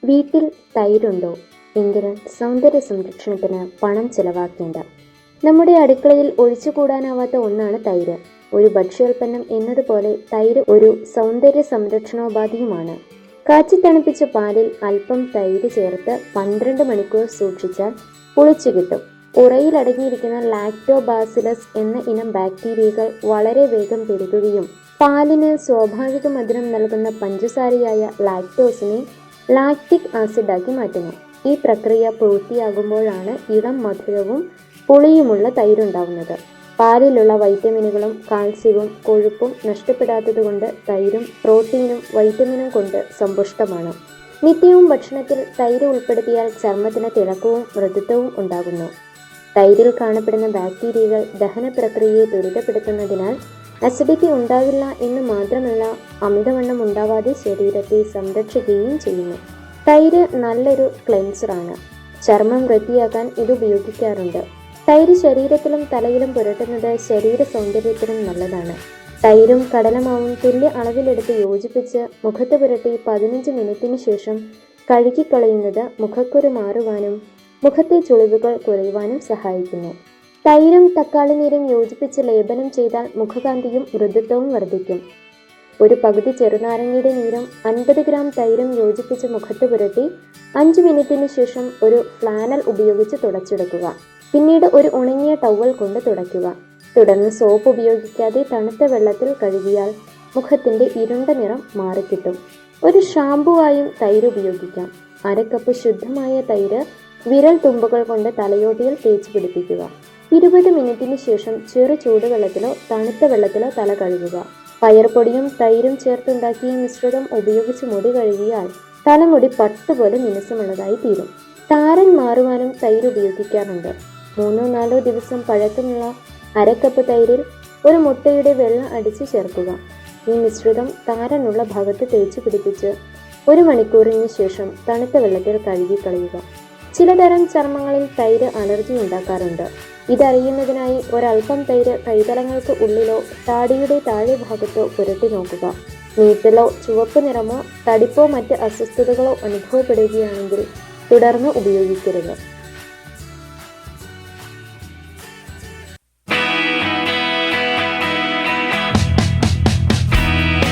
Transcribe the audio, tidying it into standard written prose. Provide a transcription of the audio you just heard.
വീട്ടിൽ തൈരുണ്ടോ? എങ്കിൽ സൗന്ദര്യ സംരക്ഷണത്തിന് പണം ചെലവാക്കേണ്ട. നമ്മുടെ അടുക്കളയിൽ ഒഴിച്ചുകൂടാനാവാത്ത ഒന്നാണ് തൈര്. ഒരു ഭക്ഷ്യോൽപ്പന്നം എന്നതുപോലെ തൈര് ഒരു സൗന്ദര്യ സംരക്ഷണോപാധിയുമാണ്. കാച്ചി തണുപ്പിച്ച പാലിൽ അല്പം തൈര് ചേർത്ത് 12 മണിക്കൂർ സൂക്ഷിച്ചാൽ പുളിച്ചു കിട്ടും. ഉറയിൽ അടങ്ങിയിരിക്കുന്ന ലാക്ടോബാസിലസ് എന്ന ഇനം ബാക്ടീരിയകൾ വളരെ വേഗം പെരുകുകയും പാലിന് സ്വാഭാവിക മധുരം നൽകുന്ന പഞ്ചസാരയായ ലാക്ടോസിനെ ലാക്റ്റിക് ആസിഡാക്കി മാറ്റുന്നു. ഈ പ്രക്രിയ പൂർത്തിയാകുമ്പോഴാണ് ഇളം മധുരവും പുളിയുമുള്ള തൈരുണ്ടാവുന്നത്. പാലിലുള്ള വൈറ്റമിനുകളും കാൽസ്യവും കൊഴുപ്പും നഷ്ടപ്പെടാത്തതുകൊണ്ട് തൈരും പ്രോട്ടീനും വൈറ്റമിനും കൊണ്ട് സമ്പുഷ്ടമാണ്. നിത്യവും ഭക്ഷണത്തിൽ തൈര് ഉൾപ്പെടുത്തിയാൽ ചർമ്മത്തിന് തിളക്കവും മൃദുത്വവും ഉണ്ടാകുന്നു. തൈരിൽ കാണപ്പെടുന്ന ബാക്ടീരിയകൾ ദഹന പ്രക്രിയയെ ത്വരിതപ്പെടുത്തുന്നതിനാൽ അസിഡിറ്റി ഉണ്ടാകില്ല എന്ന് മാത്രമല്ല, അമിതവണ്ണം ഉണ്ടാവാതെ ശരീരത്തെ സംരക്ഷിക്കുകയും ചെയ്യുന്നു. തൈര് നല്ലൊരു ക്ലെൻസറാണ്. ചർമ്മം വൃത്തിയാക്കാൻ ഇത് ഉപയോഗിക്കാറുണ്ട്. തൈര് ശരീരത്തിലും തലയിലും പുരട്ടുന്നത് ശരീര സൗന്ദര്യത്തിനും നല്ലതാണ്. തൈരും കടലമാവും തുല്യ അളവിലെടുത്ത് യോജിപ്പിച്ച് മുഖത്ത് പുരട്ടി 15 മിനിറ്റിന് ശേഷം കഴുകിക്കളയുന്നത് മുഖക്കുരു മാറുവാനും മുഖത്തെ ചുളിവുകൾ കുറയുവാനും സഹായിക്കുന്നു. തൈരും തക്കാളി നീരും യോജിപ്പിച്ച് ലേപനം ചെയ്താൽ മുഖകാന്തിയും മൃദുത്വവും വർദ്ധിക്കും. ഒരു പകുതി ചെറുനാരങ്ങയുടെ നീരും 50 ഗ്രാം തൈരും യോജിപ്പിച്ച് മുഖത്ത് പുരട്ടി 5 മിനിറ്റിന് ശേഷം ഒരു ഫ്ലാനൽ ഉപയോഗിച്ച് തുടച്ചെടുക്കുക. പിന്നീട് ഒരു ഉണങ്ങിയ ടവൽ കൊണ്ട് തുടയ്ക്കുക. തുടർന്ന് സോപ്പ് ഉപയോഗിക്കാതെ തണുത്ത വെള്ളത്തിൽ കഴുകിയാൽ മുഖത്തിന്റെ ഇരുണ്ട നിറം മാറിക്കിട്ടും. ഒരു ഷാമ്പുവായും തൈര് ഉപയോഗിക്കാം. 1/2 കപ്പ് ശുദ്ധമായ തൈര് വിരൽ തുമ്പുകൾ കൊണ്ട് തലയോട്ടിയിൽ തേച്ച് പിടിപ്പിക്കുക. 20 മിനിറ്റിന് ശേഷം ചെറു ചൂടുവെള്ളത്തിലോ തണുത്ത വെള്ളത്തിലോ തല കഴുകുക. പയർപ്പൊടിയും തൈരും ചേർത്തുണ്ടാക്കിയ മിശ്രിതം ഉപയോഗിച്ച് മുടി കഴുകിയാൽ തലമുടി പട്ടുപോലെ മിനുസമുള്ളതായി തീരും. താരൻ മാറുവാനും തൈര് ഉപയോഗിക്കാറുണ്ട്. 3-4 ദിവസം പഴക്കമുള്ള 1/2 കപ്പ് തൈരിൽ ഒരു മുട്ടയുടെ വെള്ള അടിച്ച് ചേർക്കുക. ഈ മിശ്രിതം താരനുള്ള ഭാഗത്ത് തേച്ച് പിടിപ്പിച്ച് 1 മണിക്കൂറിന് ശേഷം തണുത്ത വെള്ളത്തിൽ കഴുകിക്കളയുക. ചിലതരം ചർമ്മങ്ങളിൽ തൈര് അലർജി ഉണ്ടാക്കാറുണ്ട്. ഇതറിയുന്നതിനായി ഒരൽപ്പം തൈര് കൈതലങ്ങൾക്ക് ഉള്ളിലോ താടിയുടെ താഴെ ഭാഗത്തോ പുരട്ടി നോക്കുക. നീറ്റലോ ചുവപ്പ് നിറമോ തടിപ്പോ മറ്റ് അസ്വസ്ഥതകളോ അനുഭവപ്പെടുകയാണെങ്കിൽ തുടർന്ന് ഉപയോഗിക്കരുത്.